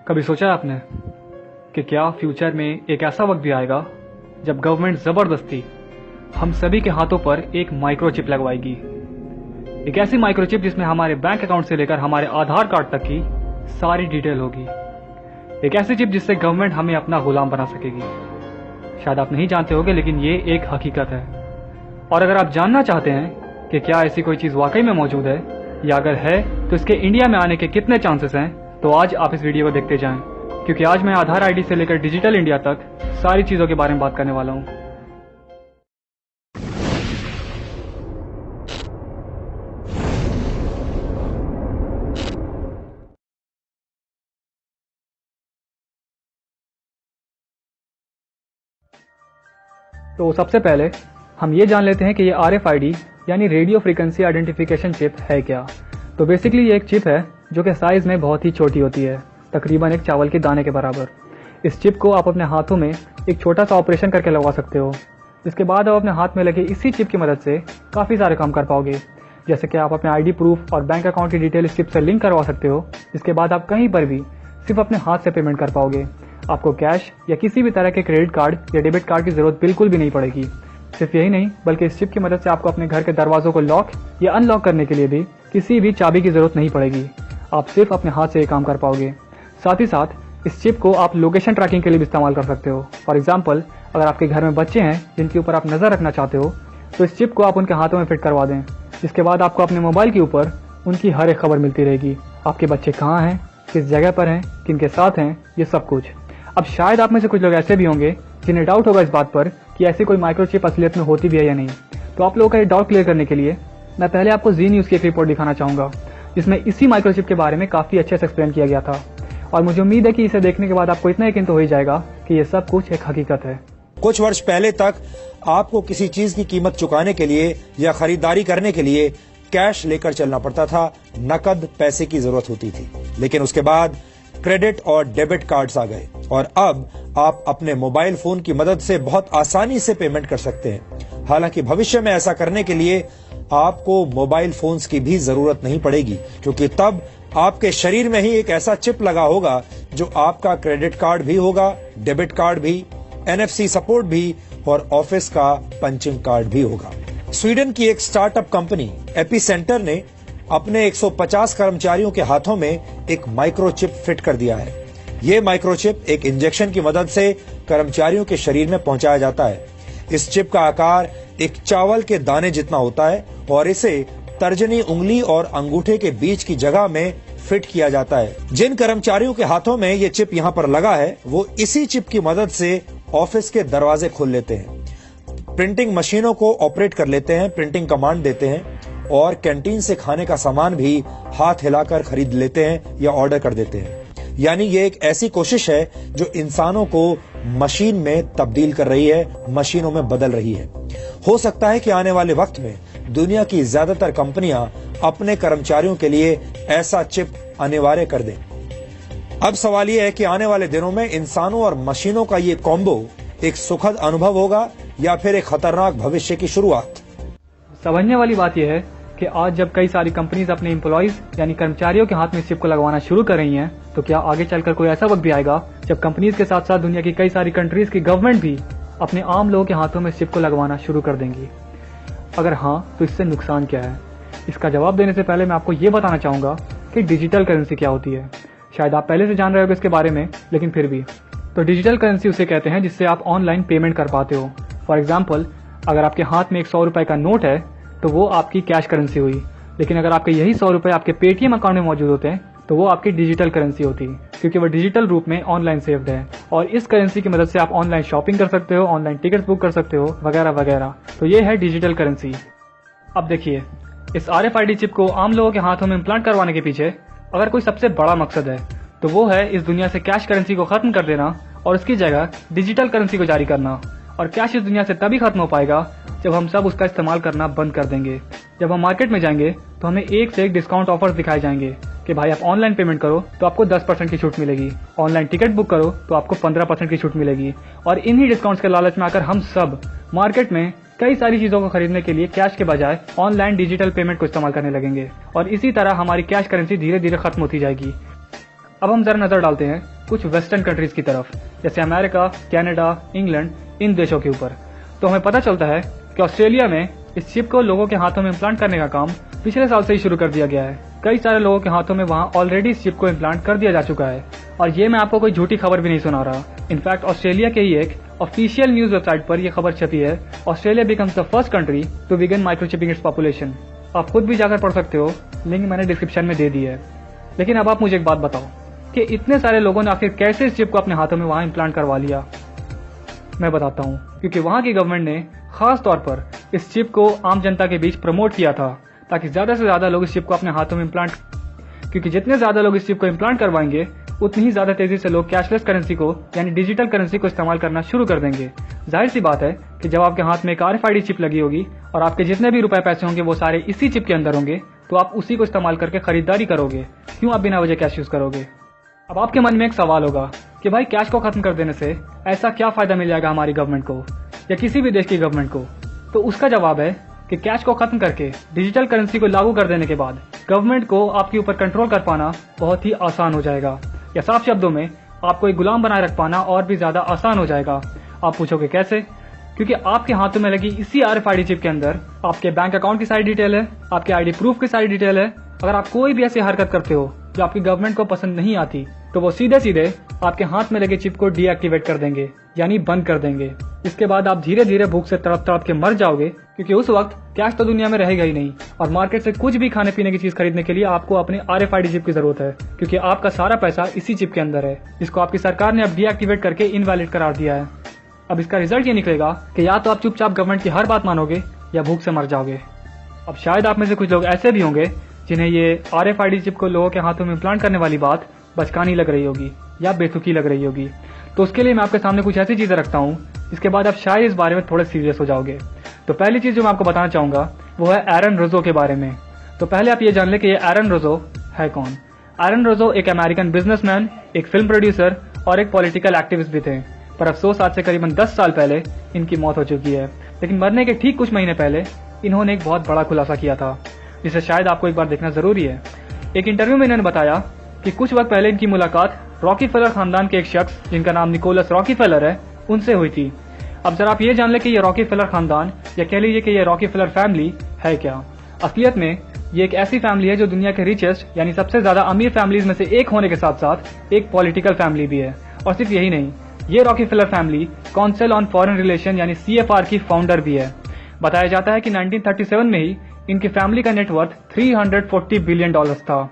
कभी सोचा है आपने कि क्या फ्यूचर में एक ऐसा वक्त भी आएगा जब गवर्नमेंट जबरदस्ती हम सभी के हाथों पर एक माइक्रोचिप लगवाएगी। एक ऐसी माइक्रोचिप जिसमें हमारे बैंक अकाउंट से लेकर हमारे आधार कार्ड तक की सारी डिटेल होगी। एक ऐसी चिप जिससे गवर्नमेंट हमें अपना गुलाम बना सकेगी। शायद आप नहीं जानते होंगे, लेकिन ये एक हकीकत है। और अगर आप जानना चाहते हैं कि क्या ऐसी कोई चीज वाकई में मौजूद है या अगर है तो इसके इंडिया में आने के कितने चांसेस हैं, तो आज आप इस वीडियो को देखते जाएं, क्योंकि आज मैं आधार आईडी से लेकर डिजिटल इंडिया तक सारी चीजों के बारे में बात करने वाला हूं। तो सबसे पहले हम ये जान लेते हैं कि ये RFID यानी रेडियो फ्रीक्वेंसी आइडेंटिफिकेशन चिप है क्या। तो बेसिकली ये एक चिप है जो कि साइज में बहुत ही छोटी होती है, तकरीबन एक चावल के दाने के बराबर। इस चिप को आप अपने हाथों में एक छोटा सा ऑपरेशन करके लगवा सकते हो, जिसके बाद आप अपने हाथ में लगे इसी चिप की मदद से काफ़ी सारे काम कर पाओगे। जैसे कि आप अपने ID प्रूफ और बैंक अकाउंट की डिटेल इस चिप से लिंक करवा सकते हो, जिसके बाद आप कहीं पर भी सिर्फ अपने हाथ से पेमेंट कर पाओगे। आपको कैश या किसी भी तरह के क्रेडिट कार्ड या डेबिट कार्ड की जरूरत बिल्कुल भी नहीं पड़ेगी। सिर्फ यही नहीं, बल्कि इस चिप की मदद से आपको अपने घर के दरवाजों को लॉक या अनलॉक करने के लिए भी किसी भी चाबी की जरूरत नहीं पड़ेगी। आप सिर्फ अपने हाथ से ये काम कर पाओगे। साथ ही साथ इस चिप को आप लोकेशन ट्रैकिंग के लिए भी इस्तेमाल कर सकते हो। फॉर एग्जाम्पल, अगर आपके घर में बच्चे हैं जिनके ऊपर आप नजर रखना चाहते हो, तो इस चिप को आप उनके हाथों में फिट करवा दें, जिसके बाद आपको अपने मोबाइल के ऊपर उनकी हर एक खबर मिलती रहेगी। आपके बच्चे कहाँ हैं, किस जगह पर हैं, किनके साथ हैं, ये सब कुछ। अब शायद आप में से कुछ लोग ऐसे भी होंगे जिन्हें डाउट होगा इस बात पर कि ऐसी कोई माइक्रोचिप असलियत में होती भी है या नहीं। तो आप लोगों का ये डाउट क्लियर करने के लिए मैं पहले आपको जी न्यूज़ की एक रिपोर्ट दिखाना चाहूंगा, जिसमें इसी माइक्रोचिप के बारे में काफी अच्छे से एक्सप्लेन किया गया था। और मुझे उम्मीद है कि इसे देखने के बाद आपको इतना यकीन तो हो ही जाएगा कि ये सब कुछ एक हकीकत है। कुछ वर्ष पहले तक आपको किसी चीज की कीमत चुकाने के लिए या खरीदारी करने के लिए कैश लेकर चलना पड़ता था, नकद पैसे की जरूरत होती थी। लेकिन उसके बाद क्रेडिट और डेबिट कार्ड्स आ गए और अब आप अपने मोबाइल फोन की मदद से बहुत आसानी से पेमेंट कर सकते हैं। हालांकि भविष्य में ऐसा करने के लिए आपको मोबाइल फोन्स की भी जरूरत नहीं पड़ेगी, क्योंकि तब आपके शरीर में ही एक ऐसा चिप लगा होगा जो आपका क्रेडिट कार्ड भी होगा, डेबिट कार्ड भी, NFC सपोर्ट भी और ऑफिस का पंचिंग कार्ड भी होगा। स्वीडन की एक स्टार्टअप कंपनी एपिसेंटर ने अपने 150 कर्मचारियों के हाथों में एक माइक्रोचिप फिट कर दिया है। ये माइक्रोचिप एक इंजेक्शन की मदद से कर्मचारियों के शरीर में पहुंचाया जाता है। इस चिप का आकार एक चावल के दाने जितना होता है और इसे तर्जनी उंगली और अंगूठे के बीच की जगह में फिट किया जाता है। जिन कर्मचारियों के हाथों में ये चिप यहाँ पर लगा है, वो इसी चिप की मदद से ऑफिस के दरवाजे खोल लेते हैं, प्रिंटिंग मशीनों को ऑपरेट कर लेते हैं, प्रिंटिंग कमांड देते हैं और कैंटीन से खाने का सामान भी हाथ हिलाकर खरीद लेते हैं या ऑर्डर कर देते हैं। यानी ये एक ऐसी कोशिश है जो इंसानों को मशीन में तब्दील कर रही है, मशीनों में बदल रही है। हो सकता है कि आने वाले वक्त में दुनिया की ज्यादातर कंपनियां अपने कर्मचारियों के लिए ऐसा चिप अनिवार्य कर दें। अब सवाल यह है कि आने वाले दिनों में इंसानों और मशीनों का ये कॉम्बो एक सुखद अनुभव होगा या फिर एक खतरनाक भविष्य की शुरुआत। समझने वाली बात यह है कि आज जब कई सारी कंपनीज अपने एम्प्लॉइज यानी कर्मचारियों के हाथ में चिप को लगवाना शुरू कर रही हैं, तो क्या आगे चलकर कोई ऐसा वक्त भी आएगा जब कंपनीज के साथ साथ दुनिया की कई सारी कंट्रीज की गवर्नमेंट भी अपने आम लोगों के हाथों में चिप को लगवाना शुरू कर देंगी? अगर हाँ, तो इससे नुकसान क्या है? इसका जवाब देने से पहले मैं आपको ये बताना चाहूंगा कि डिजिटल करेंसी क्या होती है। शायद आप पहले से जान रहे हो इसके बारे में, लेकिन फिर भी। तो डिजिटल करेंसी उसे कहते हैं जिससे आप ऑनलाइन पेमेंट कर पाते हो। फॉर एग्जाम्पल, अगर आपके हाथ में एक 100 रुपए का नोट है तो वो आपकी कैश करेंसी हुई, लेकिन अगर आपके यही 100 रुपए आपके पेटीएम अकाउंट में मौजूद होते हैं तो वो आपकी डिजिटल करेंसी होती है, क्योंकि वो डिजिटल रूप में ऑनलाइन सेव्ड है। और इस करेंसी की मदद से आप ऑनलाइन शॉपिंग कर सकते हो, ऑनलाइन टिकट बुक कर सकते हो, वगैरह वगैरह। तो ये है डिजिटल करेंसी। अब देखिए, इस RFID चिप को आम लोगों के हाथों में इम्प्लांट करवाने के पीछे अगर कोई सबसे बड़ा मकसद है तो वो है इस दुनिया से कैश करेंसी को खत्म कर देना और उसकी जगह डिजिटल करेंसी को जारी करना। और कैश इस दुनिया से तभी खत्म हो पाएगा जब हम सब उसका इस्तेमाल करना बंद कर देंगे। जब हम मार्केट में जाएंगे तो हमें एक से एक डिस्काउंट ऑफर्स दिखाए जाएंगे कि भाई आप ऑनलाइन पेमेंट करो तो आपको 10% की छूट मिलेगी, ऑनलाइन टिकट बुक करो तो आपको 15% की छूट मिलेगी। और इन्हीं डिस्काउंट्स के लालच में आकर हम सब मार्केट में कई सारी चीजों को खरीदने के लिए कैश के बजाय ऑनलाइन डिजिटल पेमेंट को इस्तेमाल करने लगेंगे और इसी तरह हमारी कैश करेंसी धीरे धीरे खत्म होती जाएगी। अब हम जरा नजर डालते हैं कुछ वेस्टर्न कंट्रीज की तरफ, जैसे अमेरिका, कनाडा, इंग्लैंड, इन देशों के ऊपर। तो हमें पता चलता है कि ऑस्ट्रेलिया में इस चिप को लोगों के हाथों में इम्प्लांट करने का काम पिछले साल से ही शुरू कर दिया गया है। कई सारे लोगों के हाथों में वहां ऑलरेडी इस चिप को इम्प्लांट कर दिया जा चुका है। और ये मैं आपको कोई झूठी खबर भी नहीं सुना रहा। इनफैक्ट ऑस्ट्रेलिया के ही एक ऑफिशियल न्यूज वेबसाइट पर यह खबर छपी है, Australia becomes the first country to begin microchipping its population. आप खुद भी जाकर पढ़ सकते हो, लिंक मैंने डिस्क्रिप्शन में दे दी है। लेकिन अब आप मुझे एक बात बताओ कि इतने सारे लोगों ने आखिर कैसे इस चिप को अपने हाथों में वहां इम्प्लांट करवा लिया। मैं बताता हूँ, क्योंकि वहां की गवर्नमेंट ने खास तौर पर इस चिप को आम जनता के बीच प्रमोट किया था, ताकि ज्यादा से ज्यादा लोग इस चिप को अपने हाथों में इम्प्लांट, क्योंकि जितने ज्यादा लोग इस चिप को इम्प्लांट करवाएंगे उतनी ही ज्यादा तेजी से लोग कैशलेस करेंसी को यानी डिजिटल करेंसी को इस्तेमाल करना शुरू कर देंगे। जाहिर सी बात है कि जब आपके हाथ में एक RFID चिप लगी होगी और आपके जितने भी रुपए पैसे होंगे वो सारे इसी चिप के अंदर होंगे, तो आप उसी को इस्तेमाल करके खरीदारी करोगे। क्यों आप बिना वजह कैश यूज करोगे? अब आपके मन में एक सवाल होगा कि भाई कैश को खत्म कर देने से ऐसा क्या फायदा मिल जाएगा हमारी गवर्नमेंट को या किसी भी देश की गवर्नमेंट को? तो उसका जवाब है कि कैश को खत्म करके डिजिटल करेंसी को लागू कर देने के बाद गवर्नमेंट को आपके ऊपर कंट्रोल कर पाना बहुत ही आसान हो जाएगा, या साफ शब्दों में आपको एक गुलाम बनाए रख पाना और भी ज्यादा आसान हो जाएगा। आप पूछोगे कैसे? क्योंकि आपके हाथों में लगी इसी RFID चिप के अंदर आपके बैंक अकाउंट की सारी डिटेल है, आपके ID प्रूफ की सारी डिटेल है। अगर आप कोई भी ऐसी हरकत करते हो जो आपकी गवर्नमेंट को पसंद नहीं आती, तो वो सीधे सीधे आपके हाथ में लगे चिप को डीएक्टिवेट कर देंगे, यानी बंद कर देंगे। इसके बाद आप धीरे धीरे भूख से तड़प तड़प के मर जाओगे, क्योंकि उस वक्त कैश तो दुनिया में रहेगा ही नहीं और मार्केट से कुछ भी खाने पीने की चीज खरीदने के लिए आपको अपने RFID चिप की जरूरत है, क्योंकि आपका सारा पैसा इसी चिप के अंदर है, जिसको आपकी सरकार ने अब डीएक्टिवेट करके इनवैलिड करार दिया है। अब इसका रिजल्ट ये निकलेगा कि या तो आप चुपचाप गवर्नमेंट की हर बात मानोगे या भूख से मर जाओगे। अब शायद आप में से कुछ लोग ऐसे भी होंगे जिन्हें ये RFID चिप को लोगों के हाथों में इम्प्लांट करने वाली बात बचकानी लग रही होगी या बेतुकी लग रही होगी। तो उसके लिए मैं आपके सामने कुछ ऐसी चीजें रखता हूँ इसके बाद आप शायद इस बारे में थोड़े सीरियस हो जाओगे। तो पहली चीज जो मैं आपको बताना चाहूंगा वो है एरन रोजो के बारे में। तो पहले आप ये जान ले कि ये एरन रोजो है कौन। एरन रोजो एक अमेरिकन बिजनेसमैन, एक फिल्म प्रोड्यूसर और एक पॉलिटिकल एक्टिविस्ट भी थे, पर अफसोस आज से करीबन 10 साल पहले इनकी मौत हो चुकी है। लेकिन मरने के ठीक कुछ महीने पहले इन्होंने एक बहुत बड़ा खुलासा किया था, जिसे शायद आपको एक बार देखना जरूरी है। एक इंटरव्यू में इन्होंने बताया कि कुछ वक्त पहले इनकी मुलाकात रॉकीफेलर खानदान के एक शख्स जिनका नाम निकोलस रॉकीफेलर है उनसे हुई थी। अब जरा आप ये जान ले कि ये रॉकीफेलर खानदान या कह लीजिए कि ये रॉकीफेलर फैमिली है क्या। असलियत में ये एक ऐसी फैमिली है जो दुनिया के रिचेस्ट यानी सबसे ज्यादा अमीर फैमिलीज में से एक होने के साथ साथ एक पॉलिटिकल फैमिली भी है। और सिर्फ यही नहीं, ये Rockefeller family council on foreign relation यानी CFR की फाउंडर भी है। बताया जाता है कि 1937 में ही इनकी फैमिली का नेटवर्थ $340 बिलियन था।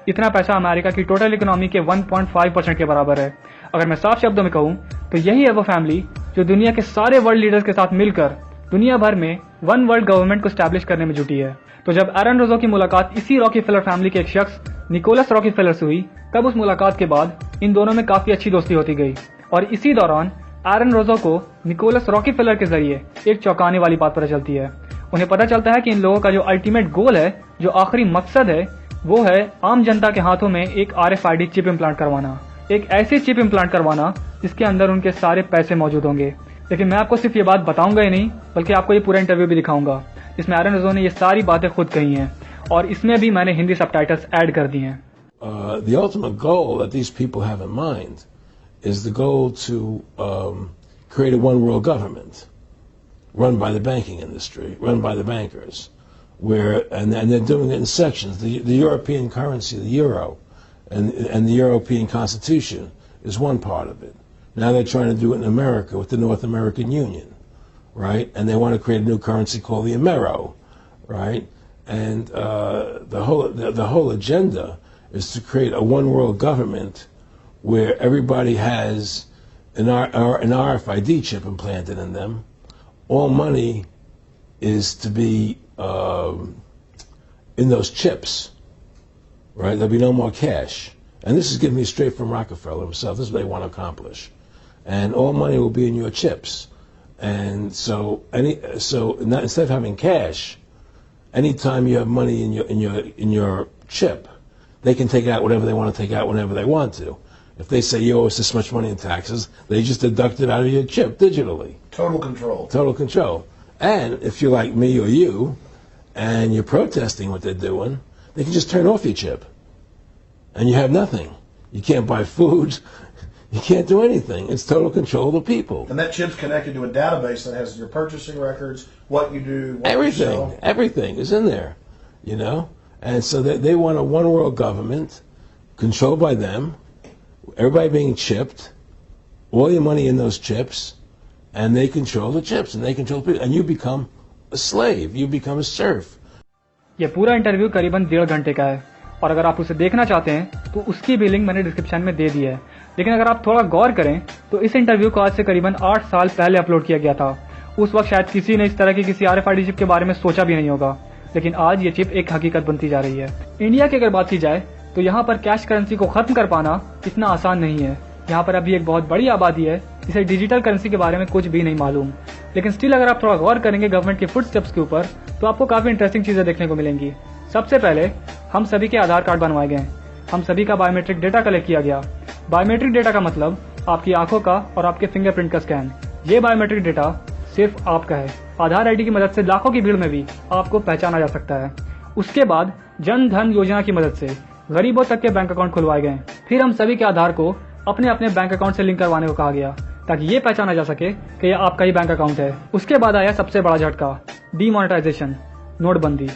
इतना पैसा अमेरिका की टोटल इकोनॉमी के 1.5% के बराबर है। अगर मैं साफ शब्दों में कहूं तो यही है वो फैमिली जो दुनिया के सारे वर्ल्ड लीडर्स के साथ मिलकर दुनिया भर में वन वर्ल्ड गवर्नमेंट को स्टैब्लिश करने में जुटी है। तो जब एरन रोजो की मुलाकात इसी रॉकीफेलर फैमिली के एक शख्स निकोलस रॉकीफेलर से हुई, तब उस मुलाकात के बाद इन दोनों में काफी अच्छी दोस्ती होती गई। और इसी दौरान एरन रोजो को निकोलस रॉकीफेलर के जरिए एक चौंकाने वाली बात पता चलती है। उन्हें पता चलता है कि इन लोगों का जो अल्टीमेट गोल है, जो आखिरी मकसद है, वो है आम जनता के हाथों में एक RFID चिप इम्प्लांट करवाना, एक ऐसी चिप इम्प्लांट करवाना जिसके अंदर उनके सारे पैसे मौजूद होंगे। लेकिन मैं आपको सिर्फ ये बात बताऊंगा ही नहीं, बल्कि आपको ये पूरा इंटरव्यू भी दिखाऊंगा जिसमें एरन रोजो ने ये सारी बातें खुद कही हैं, और इसमें भी मैंने हिंदी सबटाइटल्स ऐड कर दिए हैं। The ultimate goal that these people have in mind is the goal to create a one world government run by the banking industry, run by the bankers, and they're doing it in sections. The European currency, the euro, and the European Constitution is one part of it. Now they're trying to do it in America with the North American Union, right? And they want to create a new currency called the Amero, right? And the whole agenda is to create a one world government where everybody has an RFID chip implanted in them. All money is to be in those chips, right? There'll be no more cash. And this is giving me straight from Rockefeller himself. This is what they want to accomplish. And all money will be in your chips. And so instead of having cash, anytime you have money in your chip, they can take out whatever they want to take out whenever they want to. If they say you owe us this much money in taxes, they just deduct it out of your chip digitally. Total control. Total control. And if you're like me or you, and you're protesting what they're doing, they can just turn off your chip. And you have nothing. You can't buy food. You can't do anything. It's total control of the people. And that chip's connected to a database that has your purchasing records, what you do, what Everything. you sell. Everything is in there, you know? And so they want a one world government controlled by them, everybody being chipped, all your money in those chips, and they control the chips, and they control the people, and you become a slave, you become a serf. ये पूरा interview करीबन 1.5 घंटे का है और अगर आप उसे देखना चाहते हैं तो उसकी भी लिंक मैंने डिस्क्रिप्शन में दे दी है। लेकिन अगर आप थोड़ा गौर करें तो इस इंटरव्यू को आज से करीबन 8 साल पहले अपलोड किया गया था। उस वक्त शायद किसी ने इस तरह की किसी RFID चिप के बारे में सोचा भी नहीं होगा, लेकिन आज ये चिप एक हकीकत बनती जा रही है। इंडिया की अगर बात की जाए तो यहाँ पर कैश करेंसी को खत्म कर पाना इतना आसान नहीं है। यहाँ पर अभी एक बहुत बड़ी आबादी है जिसे डिजिटल करेंसी के बारे में कुछ भी नहीं मालूम, लेकिन स्टिल अगर आप थोड़ा गौर करेंगे गवर्नमेंट के फुटस्टेप्स के ऊपर तो आपको काफी इंटरेस्टिंग चीजें देखने को मिलेंगी। सबसे पहले हम सभी के आधार कार्ड बनवाए गए, हम सभी का बायोमेट्रिक डेटा कलेक्ट किया गया। बायोमेट्रिक डेटा का मतलब आपकी आंखों का और आपके फिंगरप्रिंट का स्कैन। ये बायोमेट्रिक डेटा सिर्फ आपका है। आधार आईडी की मदद से लाखों की भीड़ में भी आपको पहचाना जा सकता है। उसके बाद जन धन योजना की मदद से गरीबों तक के बैंक अकाउंट खुलवाए गए। फिर हम सभी के आधार को अपने अपने बैंक अकाउंट से लिंक करवाने को कहा गया ताकि ये पहचाना जा सके कि यह आपका ही बैंक अकाउंट है। उसके बाद आया सबसे बड़ा झटका, डीमोनेटाइजेशन, नोटबंदी।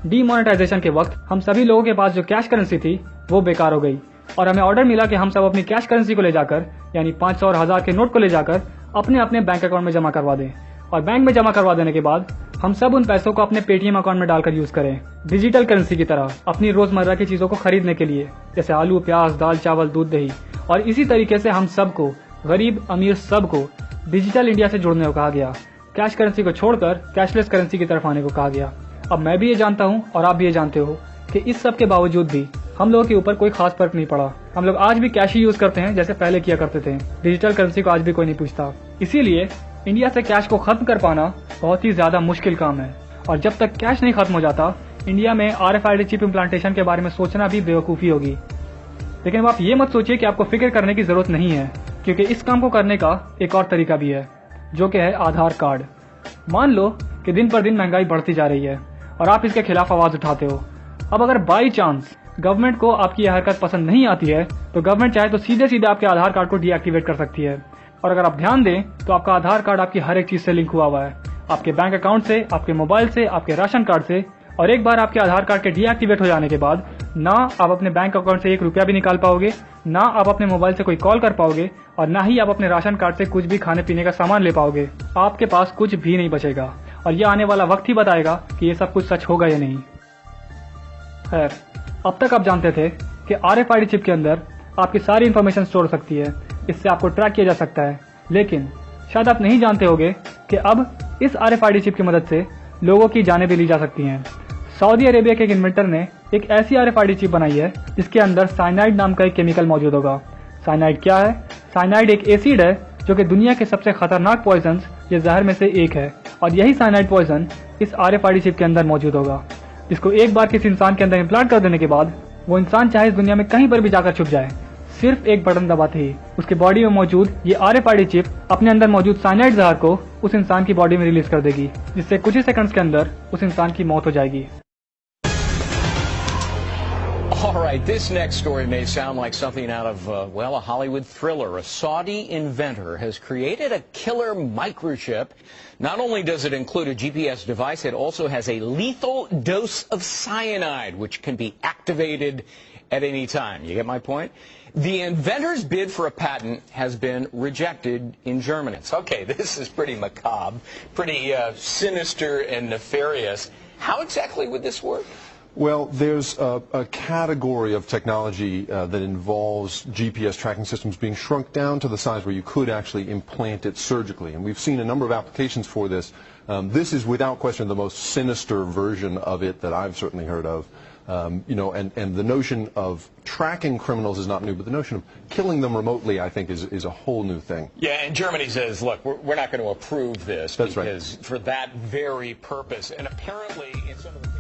डीमोनेटाइजेशन के वक्त हम सभी लोगों के पास जो कैश करेंसी थी वो बेकार हो गई और हमें ऑर्डर मिला कि हम सब अपनी कैश करेंसी को ले जाकर यानी 500 और 1000 के नोट को ले जाकर अपने अपने बैंक अकाउंट में जमा करवा दें और बैंक में जमा करवा देने के बाद हम सब उन पैसों को अपने पेटीएम अकाउंट में डालकर यूज करें डिजिटल करेंसी की तरह अपनी रोजमर्रा की चीजों को खरीदने के लिए, जैसे आलू, प्याज, दाल, चावल, दूध, दही। और इसी तरीके से हम सबको, गरीब अमीर सबको डिजिटल इंडिया से जुड़ने को कहा गया। कैश करेंसी को छोड़कर कैशलेस करेंसी की तरफ आने को कहा गया। अब मैं भी ये जानता हूँ और आप भी ये जानते हो कि इस सब के बावजूद भी हम लोगों के ऊपर कोई खास फर्क नहीं पड़ा। हम लोग आज भी कैश ही यूज करते हैं जैसे पहले किया करते थे। डिजिटल करेंसी को आज भी कोई नहीं पूछता। इसीलिए इंडिया से कैश को खत्म कर पाना बहुत ही ज्यादा मुश्किल काम है और जब तक कैश नहीं खत्म हो जाता इंडिया में RFID चिप इम्प्लांटेशन के बारे में सोचना भी बेवकूफी होगी। लेकिन आप ये मत सोचिए कि आपको फिक्र करने की जरूरत नहीं है, क्योंकि इस काम को करने का एक और तरीका भी है जो कि है आधार कार्ड। मान लो कि दिन पर दिन महंगाई बढ़ती जा रही है और आप इसके खिलाफ आवाज उठाते हो। अब अगर बाई चांस गवर्नमेंट को आपकी यह हरकत पसंद नहीं आती है तो गवर्नमेंट चाहे तो सीधे सीधे आपके आधार कार्ड को डीएक्टिवेट कर सकती है। और अगर आप ध्यान दें तो आपका आधार कार्ड आपकी हर एक चीज से लिंक हुआ हुआ है, आपके बैंक अकाउंट से, आपके मोबाइल से, आपके राशन कार्ड से। और एक बार आपके आधार कार्ड के डीएक्टिवेट हो जाने के बाद ना आप अपने बैंक अकाउंट से 1 रुपया भी निकाल पाओगे, ना आप अपने मोबाइल से कोई कॉल कर पाओगे और ना ही आप अपने राशन कार्ड से कुछ भी खाने पीने का सामान ले पाओगे। आपके पास कुछ भी नहीं बचेगा और ये आने वाला वक्त ही बताएगा कि ये सब कुछ सच होगा या नहीं। खैर, अब तक आप जानते थे कि RFID चिप के अंदर आपकी सारी इंफॉर्मेशन स्टोर हो सकती है, इससे आपको ट्रैक किया जा सकता है। लेकिन शायद आप नहीं जानते होंगे कि अब इस RFID चिप की मदद से लोगों की जानें भी ली जा सकती हैं। सऊदी अरेबिया के एक इन्वेंटर ने एक ऐसी RFID चिप बनाई है जिसके अंदर साइनाइड नाम का एक केमिकल मौजूद होगा। साइनाइड क्या है? साइनाइड एक एसिड है जो कि दुनिया के सबसे खतरनाक पॉइजन या जहर में से एक है और यही साइनाइड पॉइजन इस RFID चिप के अंदर मौजूद होगा, जिसको एक बार किसी इंसान के अंदर इम्प्लांट कर देने के बाद वो इंसान चाहे इस दुनिया में कहीं पर भी जाकर छुप जाए, सिर्फ एक बटन दबाते ही उसके बॉडी में मौजूद ये RFID चिप अपने अंदर मौजूद साइनाइड जहर को उस इंसान की बॉडी में रिलीज कर देगी, जिससे कुछ ही सेकंड्स के अंदर उस इंसान की मौत हो जाएगी। All right, this next story may sound like something out of, well, a Hollywood thriller. A Saudi inventor has created a killer microchip. Not only does it include a GPS device, it also has a lethal dose of cyanide, which can be activated at any time. You get my point? The inventor's bid for a patent has been rejected in Germany. Okay, this is pretty macabre, pretty sinister and nefarious. How exactly would this work? Well, there's a category of technology that involves GPS tracking systems being shrunk down to the size where you could actually implant it surgically. And we've seen a number of applications for this. This is without question the most sinister version of it that I've certainly heard of. You know, and the notion of tracking criminals is not new, but the notion of killing them remotely, I think, is a whole new thing. Yeah, and Germany says, look, we're not going to approve this. That's because right. for that very purpose. And apparently in some of the